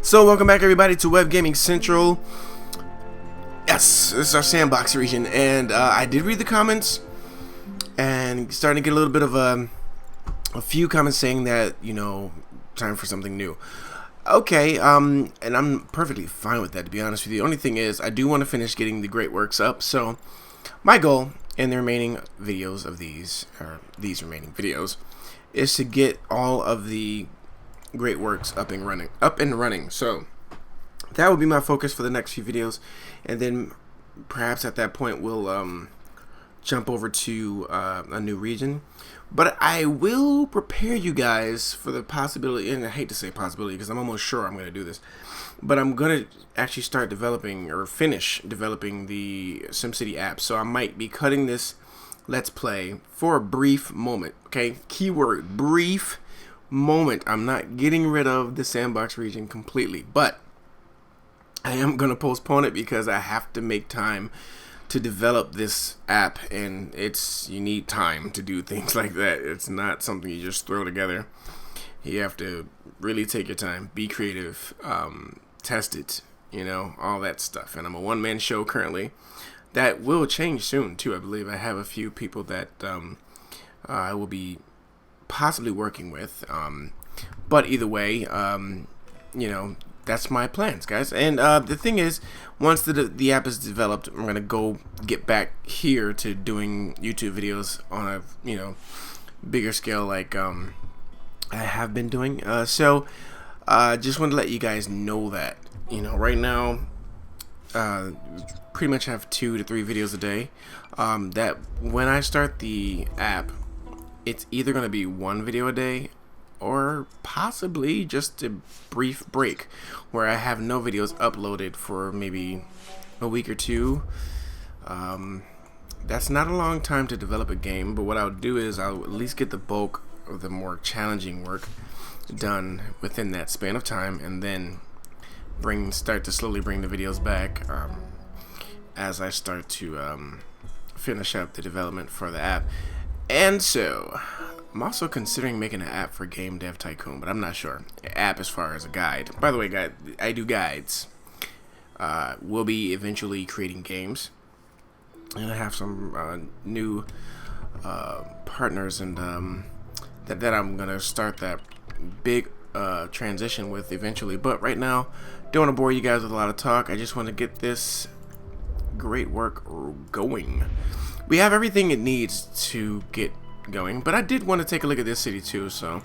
So welcome back everybody to Web Gaming Central. Yes, this is our Sandbox region, and I did read the comments and starting to get a little bit of a few comments saying that, you know, time for something new. Okay, and I'm perfectly fine with that, to be honest with you. The only thing is I do want to finish getting the great works up, so my goal in the remaining videos of these remaining videos is to get all of the great works up and running. So that will be my focus for the next few videos, and then perhaps at that point we'll jump over to a new region. But I will prepare you guys for the possibility, and I hate to say possibility because I'm almost sure I'm going to do this, but I'm going to actually start developing or finish developing the SimCity app. So I might be cutting this Let's Play for a brief moment. Okay, keyword brief moment. I'm not getting rid of the Sandbox region completely, but I am going to postpone it because I have to make time to develop this app, and you need time to do things like that. It's not something you just throw together. You have to really take your time, be creative, test it, you know, all that stuff. And I'm a one-man show currently. That will change soon too. I believe I have a few people that I will be possibly working with, but either way, you know, that's my plans, guys. And the thing is, once the app is developed, I'm gonna go get back here to doing YouTube videos on a, you know, bigger scale, like I have been doing. So just want to let you guys know that, you know, right now pretty much have 2 to 3 videos a day. That when I start the app, it's either going to be 1 video a day or possibly just a brief break where I have no videos uploaded for maybe a week or 2. That's not a long time to develop a game, but what I'll do is I'll at least get the bulk of the more challenging work done within that span of time, and then start to slowly bring the videos back as I start to finish up the development for the app. And so I'm also considering making an app for Game Dev Tycoon, but I'm not sure. App as far as a guide. By the way, guys, I do guides. We'll be eventually creating games, and I have some new partners, and that I'm gonna start that big transition with eventually. But right now, don't want to bore you guys with a lot of talk. I just want to get this great work going. We have everything it needs to get going, but I did want to take a look at this city too, so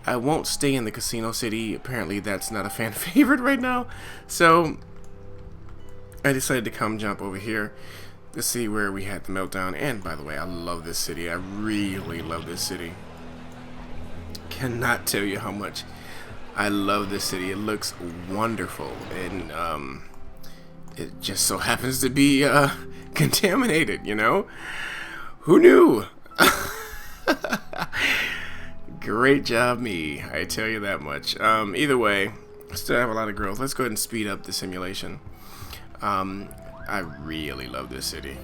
I won't stay in the casino city. Apparently that's not a fan favorite right now, so I decided to come jump over here to see where we had the meltdown. And by the way, I love this city. I really love this city. Cannot tell you how much I love this city. It looks wonderful, and it just so happens to be contaminated, you know? Who knew? Great job me, I tell you that much. Either way, still have a lot of growth. Let's go ahead and speed up the simulation. I really love this city.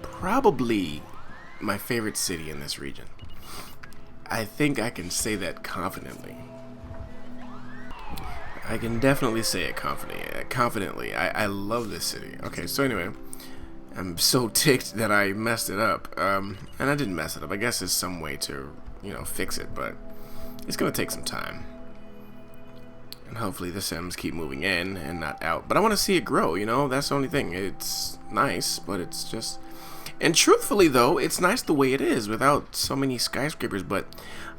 Probably my favorite city in this region. I think I can say that confidently. I can definitely say it confidently. I love this city. Okay, so anyway, I'm so ticked that I messed it up. And I didn't mess it up. I guess there's some way to, you know, fix it, but it's gonna take some time. And hopefully the Sims keep moving in and not out. But I want to see it grow, you know? That's the only thing. It's nice, but it's just... And truthfully, though, it's nice the way it is without so many skyscrapers, but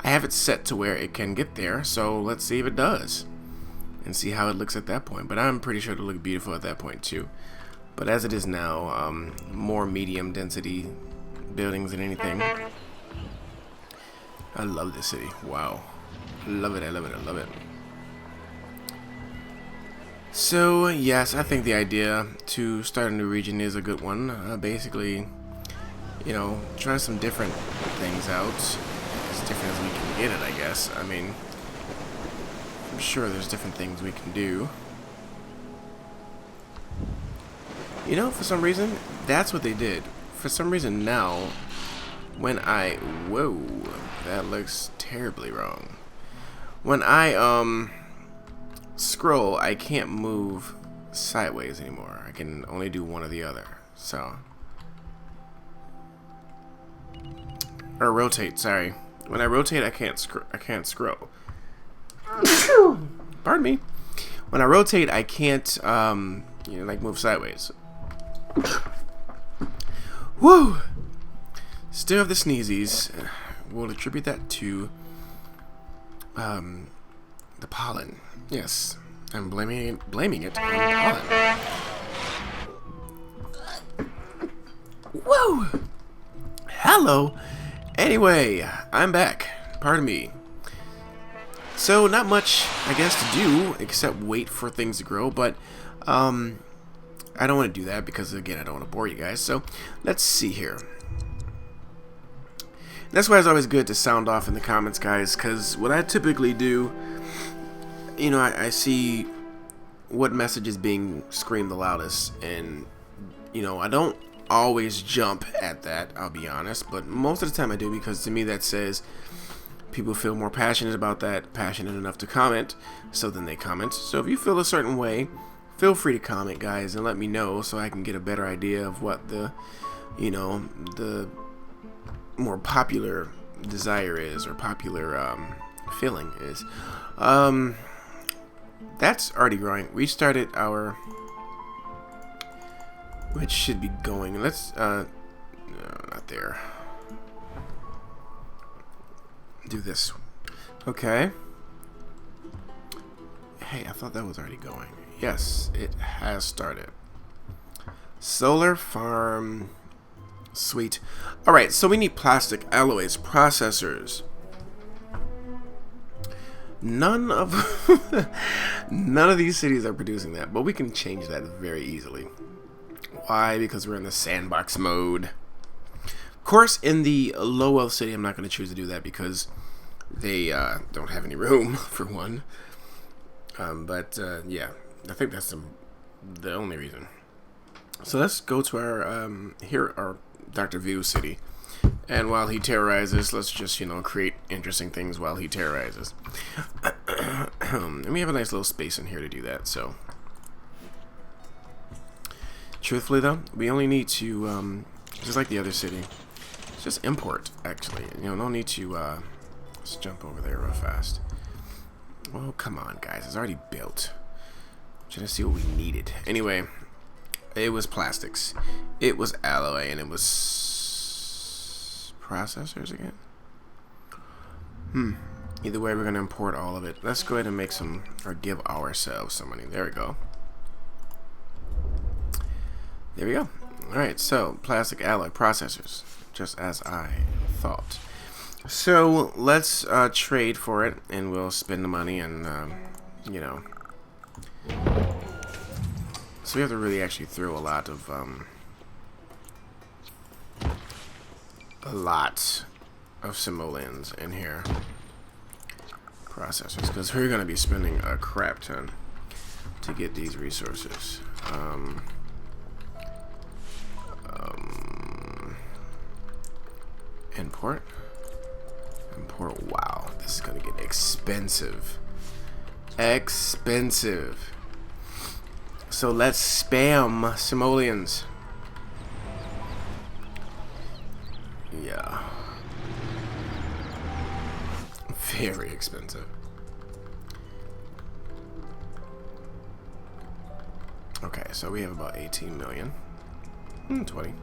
I have it set to where it can get there, so let's see if it does. And see how it looks at that point. But I'm pretty sure it'll look beautiful at that point, too. But as it is now, more medium density buildings than anything. I love this city. Wow. I love it, I love it, I love it. So, yes, I think the idea to start a new region is a good one. Basically, you know, try some different things out. As different as we can get it, I guess. I mean, I'm sure there's different things we can do. You know, for some reason, that's what they did. For some reason now, when whoa, that looks terribly wrong. When I scroll, I can't move sideways anymore. I can only do one or the other. So, or rotate. Sorry, when I rotate, I can't scroll. Pardon me. When I rotate, I can't like move sideways. Woo! Still have the sneezies. We'll attribute that to the pollen. Yes, I'm blaming it on pollen. Woo! Hello. Anyway, I'm back. Pardon me. So not much, I guess, to do except wait for things to grow, but I don't want to do that because, again, I don't want to bore you guys. So let's see here. That's why it's always good to sound off in the comments, guys, because what I typically do, you know, I see what message is being screamed the loudest, and, you know, I don't always jump at that, I'll be honest, but most of the time I do, because to me that says people feel more passionate about that, passionate enough to comment, so then they comment. So if you feel a certain way, feel free to comment, guys, and let me know so I can get a better idea of what the, you know, the more popular desire is, or popular feeling is. That's already growing. We started our, which should be going. Let's no, not there. Do this. Okay. Hey, I thought that was already going. Yes, it has started. Solar farm. Sweet. Alright, so we need plastic alloys processors. None of these cities are producing that, but we can change that very easily. Why? Because we're in the sandbox mode. Of course, in the low wealth city, I'm not going to choose to do that because they don't have any room, for one. Yeah, I think that's the only reason. So let's go to our Dr. Vu city. And while he terrorizes, let's just, you know, create interesting things while he terrorizes. And we have a nice little space in here to do that, so. Truthfully, though, we only need to, just like the other city, just import, actually. You know, no need to, let's jump over there real fast. Oh, come on, guys. It's already built. Trying to see what we needed. Anyway, it was plastics. It was alloy, and it was processors again. Either way, we're going to import all of it. Let's go ahead and make some, or give ourselves some money. There we go. There we go. Alright, so plastic alloy processors, just as I thought. So let's trade for it, and we'll spend the money, and you know. So we have to really actually throw a lot of simoleons in here. Processors, because we're going to be spending a crap ton to get these resources. Import. Wow, this is going to get expensive. So let's spam simoleons. Yeah. Very expensive. Okay, so we have about 18 million. 20.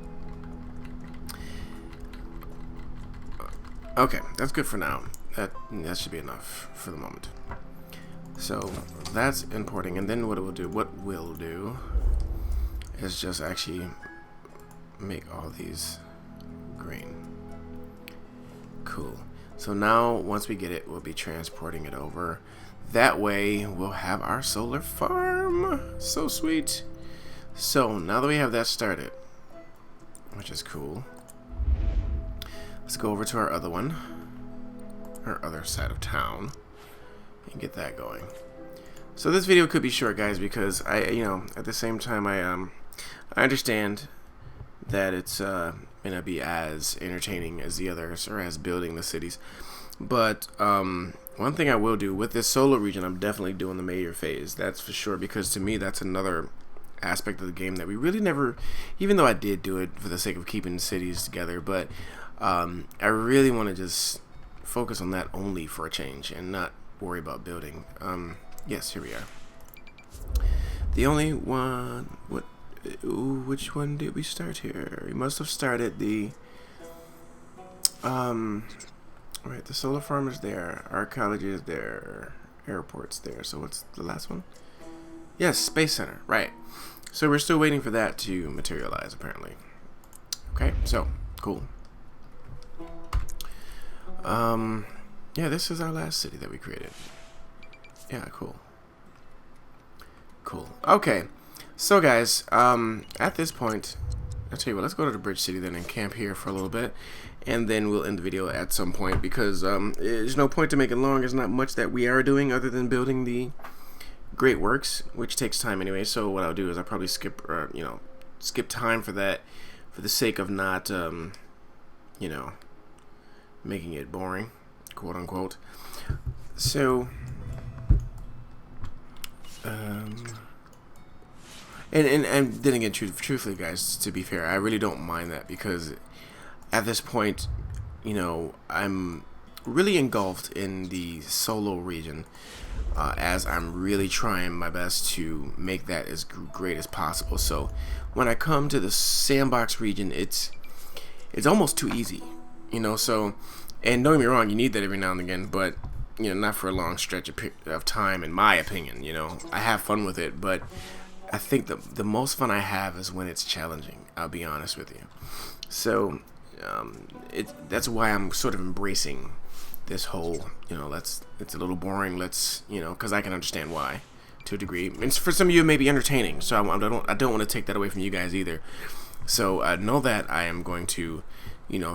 Okay, that's good for now. That should be enough for the moment. So that's importing, and then what we'll do is just actually make all these green. Cool. So now once we get it, we'll be transporting it over. That way we'll have our solar farm. So sweet. So now that we have that started, which is cool, let's go over to our other one, our other side of town, and get that going. So this video could be short, guys, because you know, at the same time, I understand that it's may not be as entertaining as the others, or as building the cities, but one thing I will do with this solo region, I'm definitely doing the mayor phase. That's for sure, because to me that's another aspect of the game that we really never, even though I did do it for the sake of keeping cities together, but I really want to just focus on that only for a change and not worry about building. Yes, here we are. The only one, which one did we start here? We must have started the right, the solar farm is there, our college is there, airport's there. So what's the last one? Yes, Space Center, right. So we're still waiting for that to materialize, apparently. Okay, so cool. Yeah, this is our last city that we created. Yeah, cool. Cool. Okay, so guys, at this point, I'll tell you what, let's go to the bridge city then and camp here for a little bit, and then we'll end the video at some point, because there's no point to make it long. There's not much that we are doing other than building the Great Works, which takes time anyway. So what I'll do is I'll probably skip time for that, for the sake of not making it boring, quote unquote. So and then again, truthfully guys, to be fair, I really don't mind that, because at this point, I'm really engulfed in the solo region, as I'm really trying my best to make that as great as possible. So when I come to the Sandbox region, it's almost too easy, so, and don't get me wrong, you need that every now and again, but not for a long stretch of time, in my opinion. I have fun with it, but I think the most fun I have is when it's challenging, I'll be honest with you. So that's why I'm sort of embracing this whole, it's a little boring, because I can understand why, to a degree. And for some of you it may be entertaining, so I don't want to take that away from you guys either. So I know that I am going to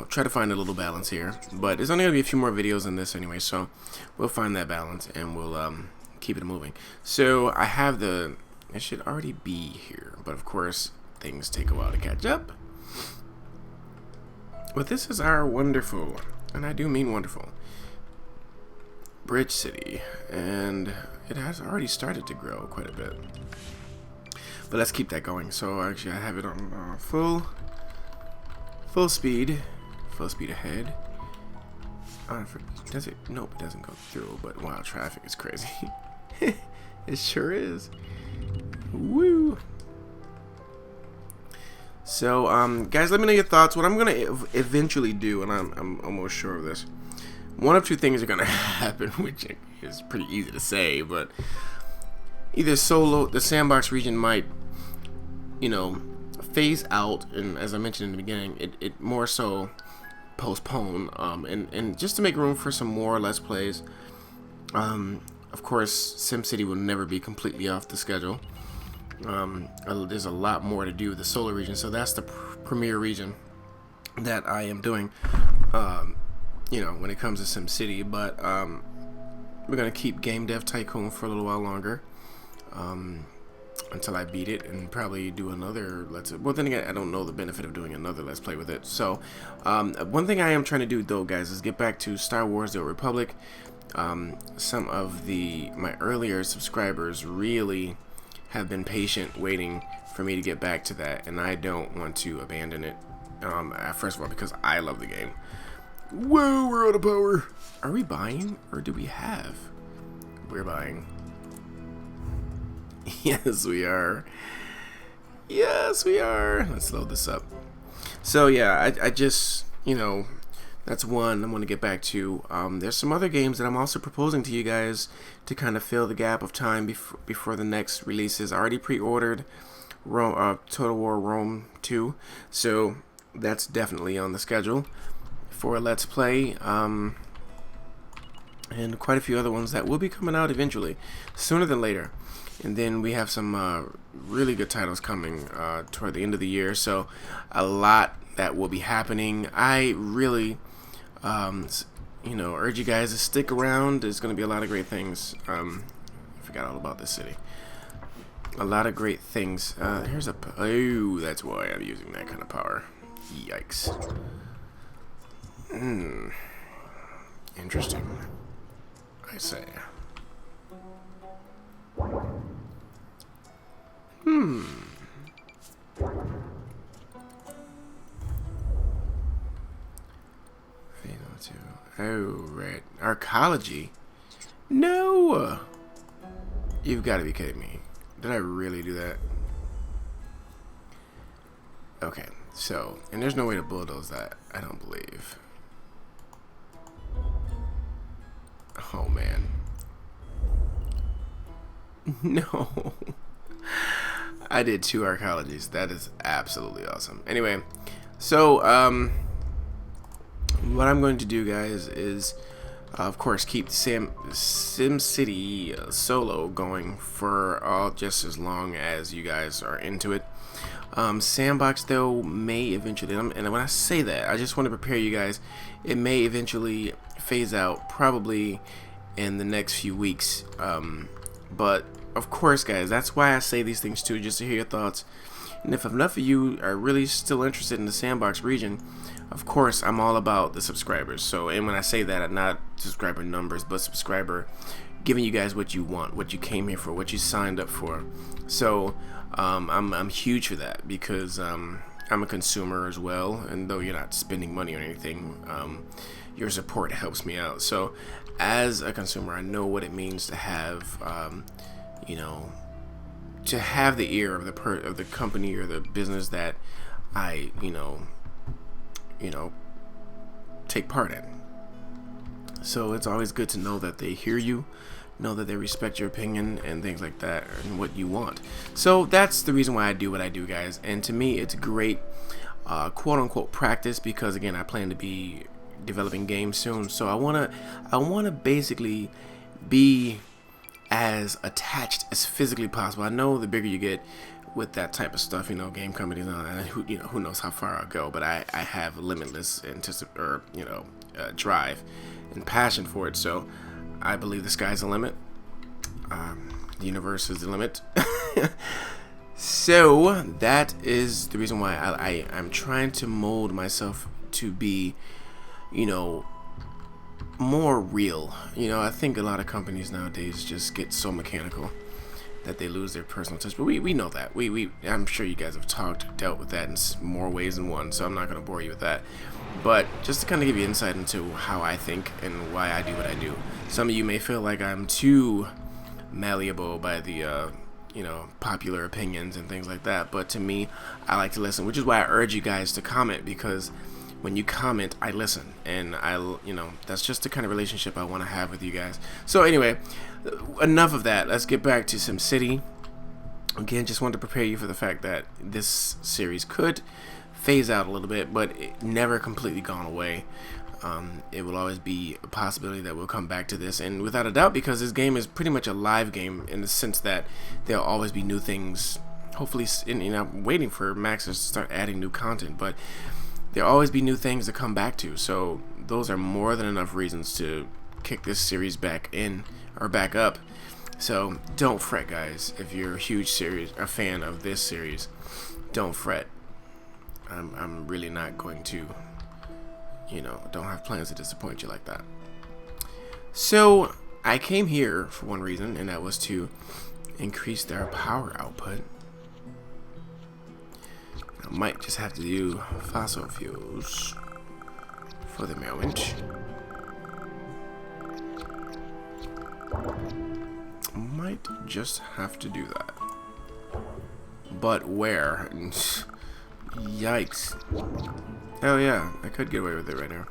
try to find a little balance here, but there's only going to be a few more videos in this anyway, so we'll find that balance and we'll keep it moving. So I have it should already be here, but of course things take a while to catch up. But this is our wonderful, and I do mean wonderful, bridge city, and it has already started to grow quite a bit. But let's keep that going. So actually I have it on full speed ahead. Does it? Nope, it doesn't go through, but wow, traffic is crazy. It sure is. Woo! So, guys, let me know your thoughts. What I'm gonna eventually do, and I'm almost sure of this, one of two things are gonna happen, which is pretty easy to say, but either the Sandbox region might, phase out, and as I mentioned in the beginning, it more so postpone, and just to make room for some more Let's Plays. Of course, SimCity will never be completely off the schedule. There's a lot more to do with the solar region, so that's the premier region that I am doing, when it comes to SimCity. But we're gonna keep Game Dev Tycoon for a little while longer, until I beat it, and probably do another well, then again, I don't know the benefit of doing another Let's Play with it. So one thing I am trying to do though, guys, is get back to Star Wars: The Old Republic. Some of my earlier subscribers really have been patient waiting for me to get back to that, and I don't want to abandon it. First of all, because I love the game. Whoa, we're out of power. Are we buying, or do we have? We're buying. Yes, we are. Yes, we are. Let's load this up. So yeah, I just, that's one I'm going to get back to. There's some other games that I'm also proposing to you guys to kind of fill the gap of time before the next releases. I already pre-ordered Total War Rome 2, so that's definitely on the schedule for a Let's Play. And quite a few other ones that will be coming out eventually, sooner than later. And then we have some really good titles coming toward the end of the year, so a lot that will be happening. I really urge you guys to stick around. There's going to be a lot of great things. I forgot all about this city. A lot of great things. Here's oh, that's why I'm using that kind of power. Yikes. Interesting. I say. Oh, right. Arcology? No! You've got to be kidding me. Did I really do that? Okay, so, and there's no way to bulldoze that, I don't believe. Oh, man. No. I did 2 arcologies. That is absolutely awesome. Anyway, so, what I'm going to do, guys, is, of course, keep SimCity solo going for just as long as you guys are into it. Sandbox, though, may eventually, and when I say that, I just want to prepare you guys, it may eventually phase out, probably in the next few weeks. But, of course, guys, that's why I say these things, too, just to hear your thoughts. And if enough of you are really still interested in the Sandbox region, of course, I'm all about the subscribers. So, and when I say that, I'm not subscriber numbers, but subscriber giving you guys what you want, what you came here for, what you signed up for. So, I'm huge for that because I'm a consumer as well. And though you're not spending money or anything, your support helps me out. So, as a consumer, I know what it means to have, you know, to have the ear of the company or the business that I, you know, take part in. So it's always good to know that they hear you, know that they respect your opinion and things like that, and what you want. So that's the reason why I do what I do, guys. And to me, it's great, quote unquote, practice, because again, I plan to be developing games soon. So I wanna basically be as attached as physically possible. I know the bigger you get with that type of stuff, you know, game companies, and who knows how far I'll go, but I have limitless drive and passion for it. So I believe the sky's the limit. The universe is the limit. So that is the reason why I'm trying to mold myself to be, you know, more real. You know, I think a lot of companies nowadays just get so mechanical that they lose their personal touch. But we know that. I'm sure you guys have dealt with that in more ways than one, so I'm not going to bore you with that. But just to kind of give you insight into how I think and why I do what I do. Some of you may feel like I'm too malleable by the popular opinions and things like that, but to me, I like to listen, which is why I urge you guys to comment, because when you comment, I listen, and that's just the kind of relationship I want to have with you guys. So anyway, enough of that. Let's get back to SimCity. Again, just wanted to prepare you for the fact that this series could phase out a little bit, but it never completely gone away. It will always be a possibility that we'll come back to this, and without a doubt, because this game is pretty much a live game in the sense that there'll always be new things. Hopefully, I'm waiting for Max to start adding new content, but there'll always be new things to come back to. So those are more than enough reasons to kick this series back in or back up. So don't fret, guys. If you're a fan of this series, don't fret. I'm really not going to, don't have plans to disappoint you like that. So I came here for one reason, and that was to increase their power output. I might just have to do fossil fuels for the moment. Might just have to do that. But where? Yikes. Oh yeah, I could get away with it right now.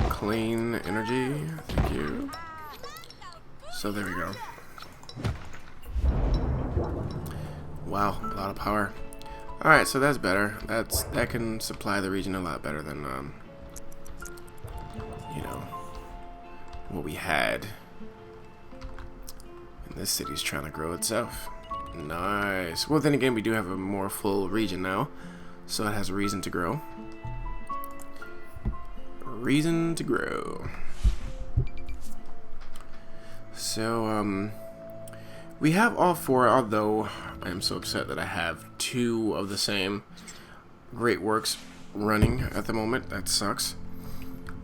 Clean energy, thank you. So there we go. Wow, a lot of power. Alright, so that's better. That can supply the region a lot better than what we had. And this city's trying to grow itself. Nice. Well, then again, we do have a more full region now, so it has a reason to grow. Reason to grow. So, we have all 4, although I am so upset that I have 2 of the same great works running at the moment. That sucks.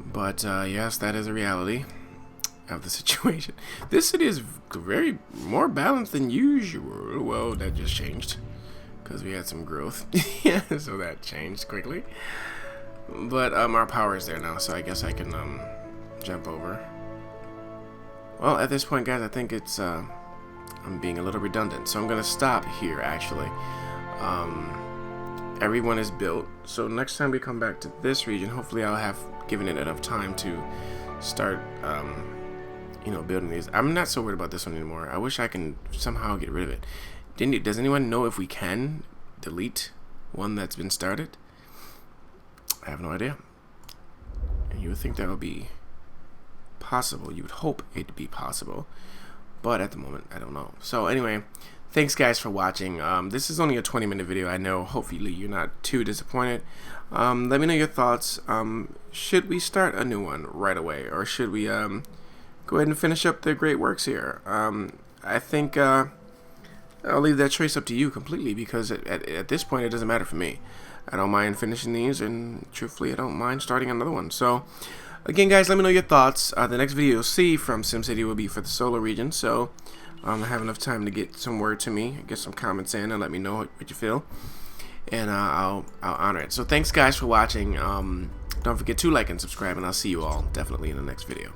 But yes, that is a reality of the situation. This city is very more balanced than usual. Well, that just changed because we had some growth. Yeah, so that changed quickly. But our power is there now, so I guess I can jump over. Well, at this point, guys, I think it's I'm being a little redundant, so I'm gonna stop here. Actually, everyone is built, so next time we come back to this region, hopefully I'll have given it enough time to start, you know, building these. I'm not so worried about this one anymore. I wish I can somehow get rid of it. Does anyone know if we can delete one that's been started? I have no idea. And you would think that would be possible. You would hope it'd be possible, but at the moment I don't know. So anyway, thanks guys for watching. This is only a 20-minute video. I know, hopefully you're not too disappointed. Let me know your thoughts. Should we start a new one right away, or should we go ahead and finish up the great works here? I think I'll leave that choice up to you completely, because at this point it doesn't matter for me. I don't mind finishing these, and truthfully I don't mind starting another one. So again, guys, let me know your thoughts. The next video you'll see from SimCity will be for the solo region, so have enough time to get some word to me, get some comments in, and let me know what you feel, and I'll honor it. So thanks guys for watching. Don't forget to like and subscribe, and I'll see you all definitely in the next video.